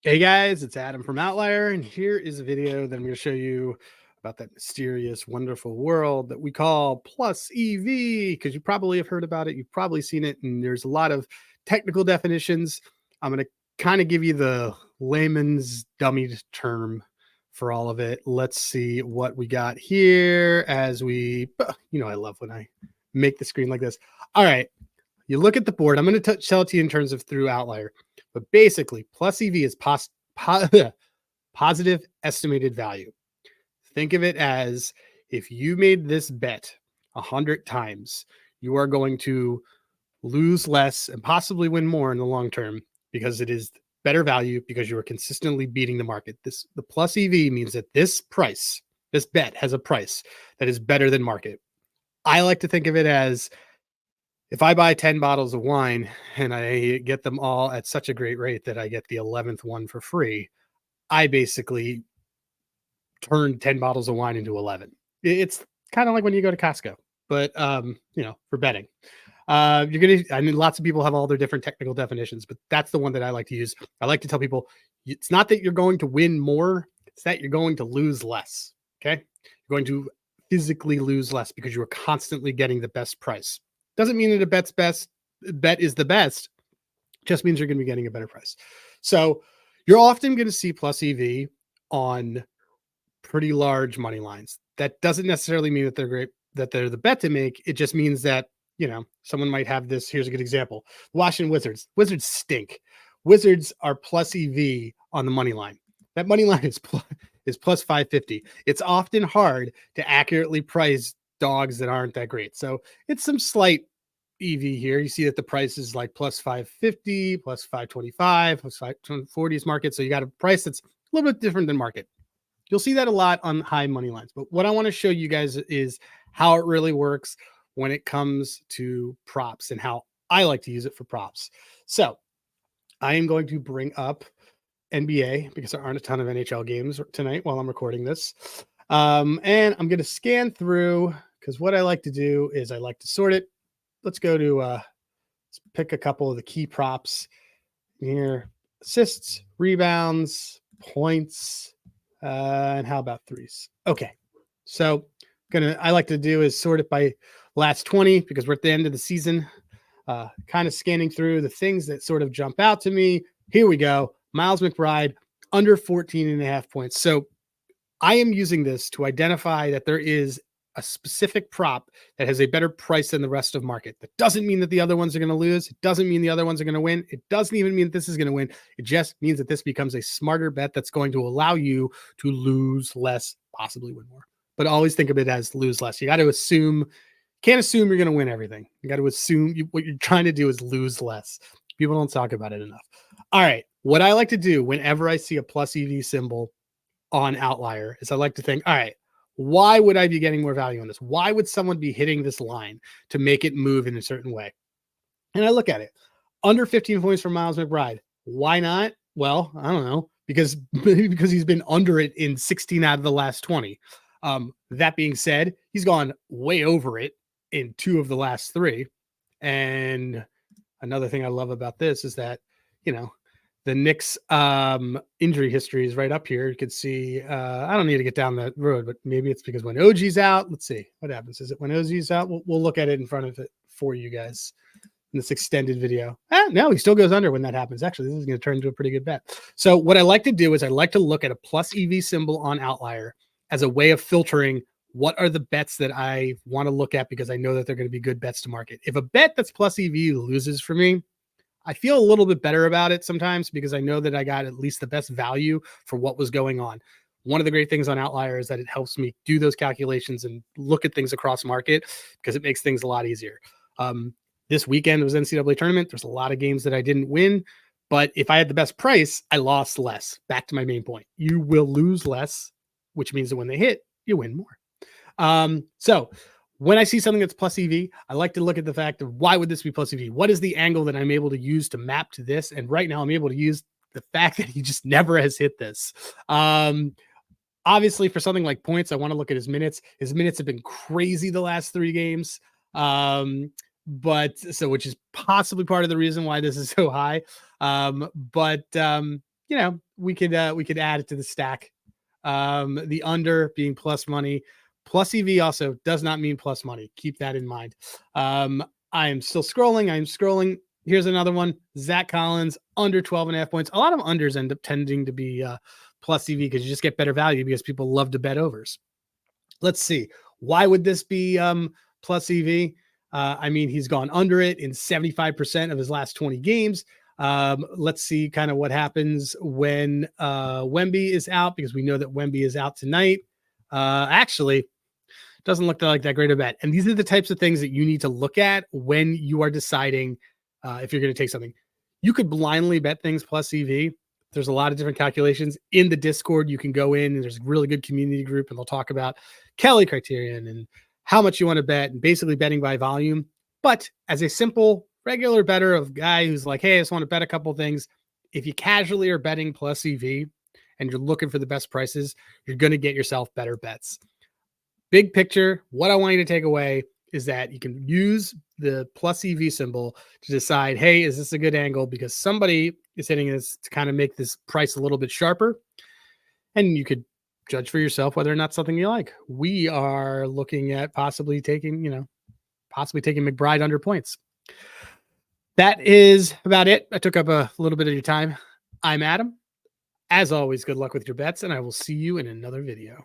Hey guys, it's Adam from Outlier, and here is a video that I'm going to show you about that mysterious, wonderful world that we call Plus EV, because you probably have heard about it, you've probably seen it, and there's a lot of technical definitions. I'm going to kind of give you the layman's dummy term for all of it. Let's see what we got here as I love when I make the screen like this. All right, you look at the board. I'm going to tell it to you in terms of through Outlier. But basically, plus EV is positive estimated value. Think of it as if you made this bet 100 times, you are going to lose less and possibly win more in the long term because it is better value because you are consistently beating the market. The plus EV means that this bet has a price that is better than market. I like to think of it as if I buy 10 bottles of wine and I get them all at such a great rate that I get the 11th one for free, I basically turned 10 bottles of wine into 11. It's kind of like when you go to Costco, but for betting. I mean, lots of people have all their different technical definitions, but that's the one that I like to use. I like to tell people it's not that you're going to win more, it's that you're going to lose less. Okay. You're going to physically lose less because you are constantly getting the best price. Doesn't mean that a bet is the best, just means you're going to be getting a better price. So you're often going to see plus EV on pretty large money lines. That doesn't necessarily mean that they're great, that they're the bet to make. It just means that, someone might have this. Here's a good example. Washington Wizards. Wizards stink. Wizards are plus EV on the money line. That money line is plus 550. It's often hard to accurately price dogs that aren't that great. So it's some slight EV here. You see that the price is like plus 550, plus 525, plus 540 is market. So you got a price that's a little bit different than market. You'll see that a lot on high money lines. But what I want to show you guys is how it really works when it comes to props and how I like to use it for props. So I am going to bring up NBA because there aren't a ton of NHL games tonight while I'm recording this. And I'm going to scan through because what I like to do is I like to sort it. Let's go to let's pick a couple of the key props here: assists, rebounds, points, and how about threes? Okay, so I like to do is sort it by last 20 because we're at the end of the season. Kind of scanning through the things that sort of jump out to me. Here we go. Miles McBride under 14 and a half points. So I am using this to identify that there is a specific prop that has a better price than the rest of market. That doesn't mean that the other ones are going to lose. It doesn't mean the other ones are going to win. It doesn't even mean that this is going to win. It just means that this becomes a smarter bet that's going to allow you to lose less, possibly win more. But always think of it as lose less. You got to can't assume you're going to win everything. You got to assume what you're trying to do is lose less. People don't talk about it enough. All right. What I like to do whenever I see a plus EV symbol on Outlier is I like to think, all right, why would I be getting more value on this? Why would someone be hitting this line to make it move in a certain way? And I look at it under 15 points for Miles McBride. Why not? Well, I don't know, because he's been under it in 16 out of the last 20. That being said, he's gone way over it in 2 of the last 3. And another thing I love about this is that, the Knicks injury history is right up here. You can see, I don't need to get down that road, but maybe it's because when OG's out, let's see what happens. Is it when OG's out? We'll look at it in front of it for you guys in this extended video. No, he still goes under when that happens. Actually, this is going to turn into a pretty good bet. So what I like to do is I like to look at a plus EV symbol on Outlier as a way of filtering what are the bets that I want to look at because I know that they're going to be good bets to market. If a bet that's plus EV loses for me, I feel a little bit better about it sometimes because I know that I got at least the best value for what was going on. One of the great things on Outlier is that it helps me do those calculations and look at things across market because it makes things a lot easier. This weekend was NCAA tournament. There's a lot of games that I didn't win, but if I had the best price, I lost less. Back to my main point. You will lose less, which means that when they hit, you win more. So when I see something that's plus EV, I like to look at the fact of why would this be plus EV? What is the angle that I'm able to use to map to this? And right now I'm able to use the fact that he just never has hit this. Obviously for something like points, I want to look at his minutes. His minutes have been crazy the last 3 games. Which is possibly part of the reason why this is so high. we could add it to the stack. The under being plus money, plus EV also does not mean plus money. Keep that in mind. I am still scrolling. I'm scrolling. Here's another one. Zach Collins under 12.5 points. A lot of unders end up tending to be plus EV because you just get better value because people love to bet overs. Let's see. Why would this be plus EV? I mean, he's gone under it in 75% of his last 20 games. Let's see kind of what happens when Wemby is out, because we know that Wemby is out tonight. Actually, doesn't look like that great a bet. And these are the types of things that you need to look at when you are deciding if you're going to take something. You could blindly bet things plus EV. There's a lot of different calculations in the Discord. You can go in and there's a really good community group and they'll talk about Kelly criterion and how much you want to bet and basically betting by volume. But as a simple regular bettor of guy who's like, hey, I just want to bet a couple things. If you casually are betting plus EV and you're looking for the best prices, you're going to get yourself better bets. Big picture, what I want you to take away is that you can use the plus EV symbol to decide, hey, is this a good angle? Because somebody is hitting this to kind of make this price a little bit sharper. And you could judge for yourself whether or not something you like. We are looking at possibly taking McBride under points. That is about it. I took up a little bit of your time. I'm Adam. As always, good luck with your bets, and I will see you in another video.